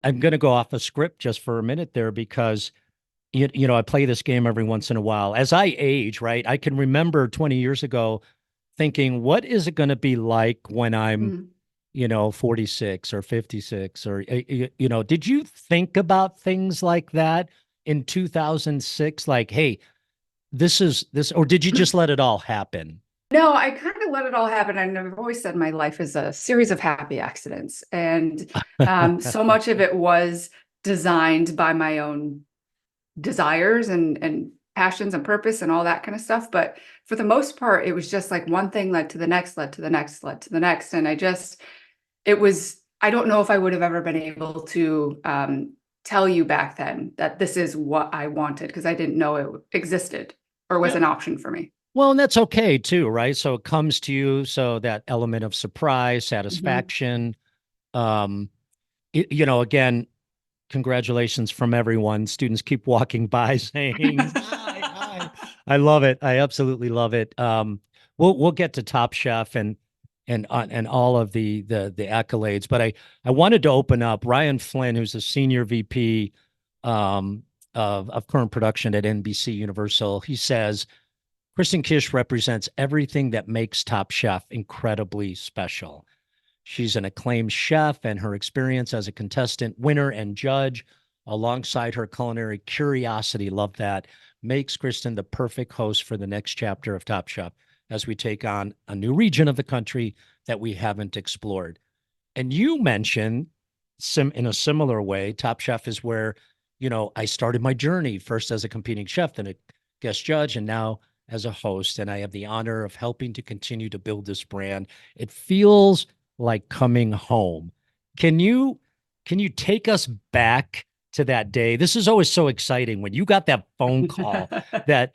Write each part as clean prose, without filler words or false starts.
I'm going to go off a script just for a minute there because I play this game every once in a while. As I age, right, I can remember 20 years ago thinking, what is it going to be like when I'm, Mm. 46 or 56 or, did you think about things like that in 2006? Like, hey, this is this, or did you just let it all happen? No, I kind of let it all happen. And I've always said my life is a series of happy accidents. And so much of it was designed by my own desires and passions and purpose and all that kind of stuff. But for the most part, it was just like one thing led to the next, led to the next, led to the next. And I don't know if I would have ever been able to tell you back then that this is what I wanted because I didn't know it existed or was Yeah. an option for me. Well, and that's okay too, right? So it comes to you, so that element of surprise, Mhm. satisfaction. Um, again, congratulations from everyone. Students keep walking by saying, "Hi, hi." I love it. I absolutely love it. We'll get to Top Chef and all of the accolades, but I wanted to open up Ryan Flynn, who's a senior VP um, of current production at NBC Universal. He says Kristen Kish represents everything that makes Top Chef incredibly special. She's an acclaimed chef, and her experience as a contestant, winner, and judge, alongside her culinary curiosity, love that, makes Kristen the perfect host for the next chapter of Top Chef as we take on a new region of the country that we haven't explored. And you mentioned in a similar way, Top Chef is where, I started my journey first as a competing chef, then a guest judge, and now as a host. And I have the honor of helping to continue to build this brand. It feels like coming home. Can you can you take us back to that day? This is always so exciting when you got that phone call that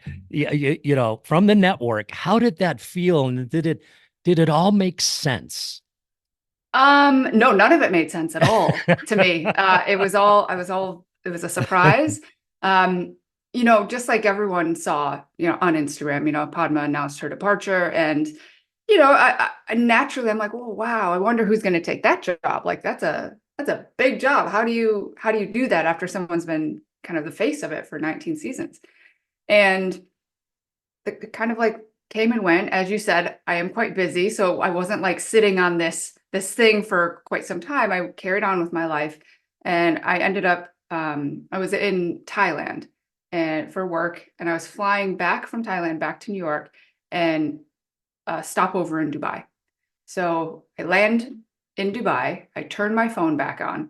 from the network. How did that feel? And did it all make sense? No, none of it made sense at all to me. It was a surprise. Um, just like everyone saw, on Instagram, Padma announced her departure, and naturally, I'm like, oh wow, I wonder who's going to take that job. Like that's a big job. How do you do that after someone's been kind of the face of it for 19 seasons? And it kind of like came and went. As you said, I am quite busy, so I wasn't like sitting on this thing for quite some time. I carried on with my life, and I ended up I was in Thailand and for work, and I was flying back from Thailand back to New York and stop over in Dubai. So I land in Dubai. I turn my phone back on,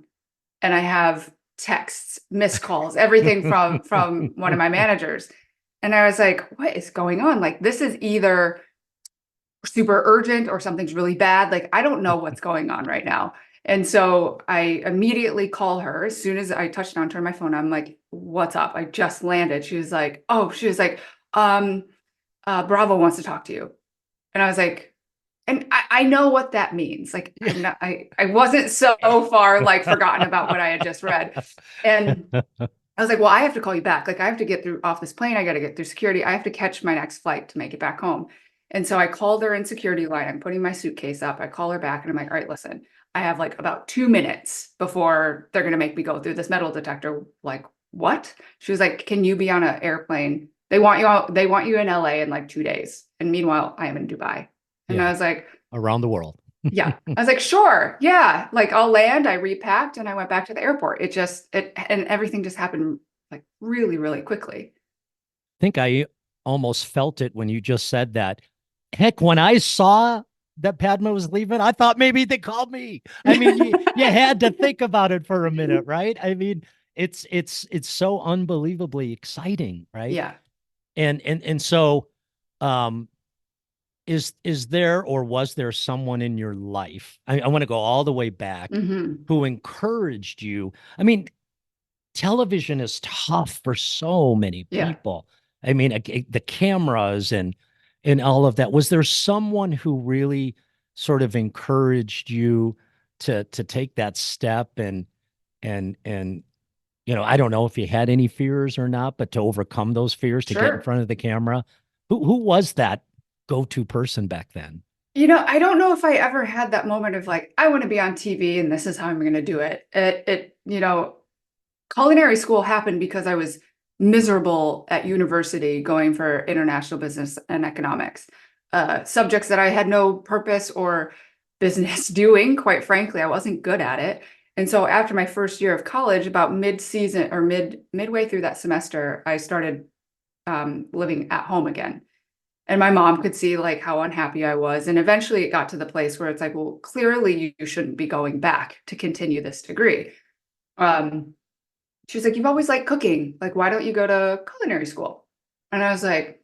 and I have texts, missed calls, everything from one of my managers. And I was like, what is going on? Like, this is either super urgent or something's really bad. Like, I don't know what's going on right now. And so I immediately call her as soon as I touched down, turn my phone. I'm like, what's up? I just landed. She was like, Bravo wants to talk to you. And I was like, and I know what that means. Like, I wasn't so far like forgotten about what I had just read. And I was like, well, I have to call you back. Like, I have to get through off this plane. I got to get through security. I have to catch my next flight to make it back home. And so I called her in security line. I'm putting my suitcase up. I call her back and I'm like, all right, listen, I have like about 2 minutes before they're going to make me go through this metal detector. Like, what? She was like, can you be on an airplane? They want you in LA in like 2 days. And meanwhile, I am in Dubai. And I Yeah, was like, around the world. yeah. I was like, sure. Yeah. Like I'll land. I repacked and I went back to the airport. And everything just happened like really, really quickly. Think I almost felt it when you just said that. Heck, when I saw that Padma was leaving, I thought maybe they called me. I mean, you had to think about it for a minute, right? I mean, it's so unbelievably exciting, right? Yeah. And so um is there or was there someone in your life? I want to go all the way back Hmm. who encouraged you. I mean, television is tough for so many Yeah. people. I mean, the cameras and all of that. Was there someone who really sort of encouraged you to take that step and I don't know if you had any fears or not, but to overcome those fears to get in Sure. front of the camera. Who was that go-to person back then? I don't know if I ever had that moment of like, I want to be on TV and this is how I'm going to do it. Culinary school happened because I was miserable at university going for international business and economics, subjects that I had no purpose or business doing, quite frankly. I wasn't good at it. And so after my first year of college, about mid-season or midway through that semester, I started living at home again. And my mom could see like how unhappy I was. And eventually it got to the place where it's like, well, clearly you shouldn't be going back to continue this degree. She was like, you've always liked cooking. Like, why don't you go to culinary school? And I was like,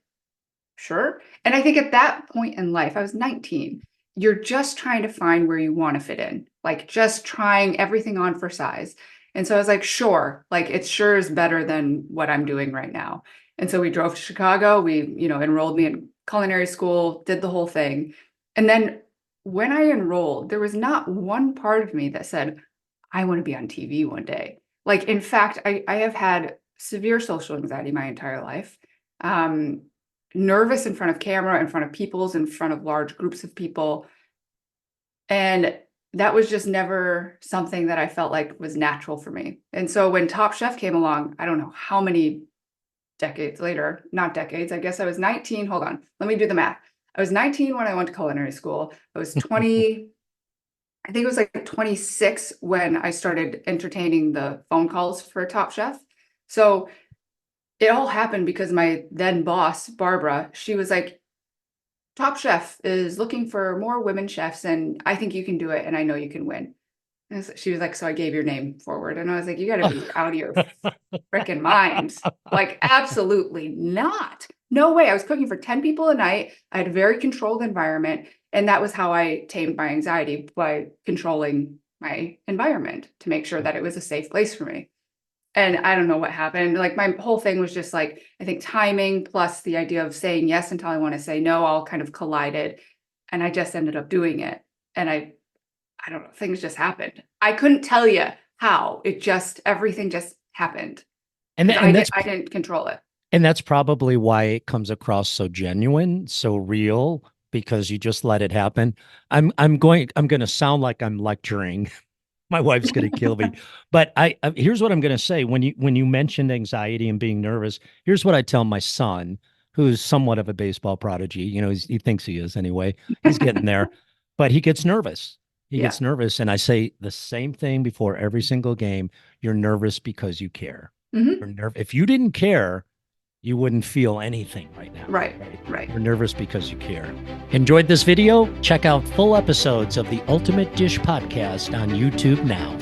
sure. And I think at that point in life, I was 19. You're just trying to find where you want to fit in, like just trying everything on for size. And so I was like, sure, like it sure is better than what I'm doing right now. And so we drove to Chicago. We, enrolled me in culinary school, did the whole thing. And then when I enrolled, there was not one part of me that said, I want to be on TV one day. Like, in fact, I have had severe social anxiety my entire life. Nervous in front of camera, in front of people's, in front of large groups of people. And that was just never something that I felt like was natural for me. And so when Top Chef came along, I don't know how many decades later, not decades, I guess I was 19. Hold on, let me do the math. I was 19 when I went to culinary school. I was 20, I think it was like 26 when I started entertaining the phone calls for Top Chef. So it all happened because my then boss, Barbara, she was like, Top Chef is looking for more women chefs, and I think you can do it, and I know you can win. And she was like, so I gave your name forward. And I was like, you got to be out of your freaking minds. Like, absolutely not. No way. I was cooking for 10 people a night. I had a very controlled environment. And that was how I tamed my anxiety, by controlling my environment to make sure that it was a safe place for me. And I don't know what happened. Like, my whole thing was just like, I think timing plus the idea of saying yes until I want to say no all kind of collided. And I just ended up doing it. And I don't know, things just happened. I couldn't tell you how. Everything just happened. And I that's didn't control it. and that's probably why it comes across so genuine, so real, because you just let it happen. I'm going to sound like I'm lecturing. My wife's going to kill me. But here's what I'm going to say. When you mentioned anxiety and being nervous, here's what I tell my son, who's somewhat of a baseball prodigy. He thinks he is anyway. He's getting there, but he gets nervous. He Yeah. gets nervous. And I say the same thing before every single game. You're nervous because you care. Mm-hmm. If you didn't care, you wouldn't feel anything right now. Right. You're nervous because you care. Enjoyed this video? Check out full episodes of the Ultimate Dish Podcast on YouTube now.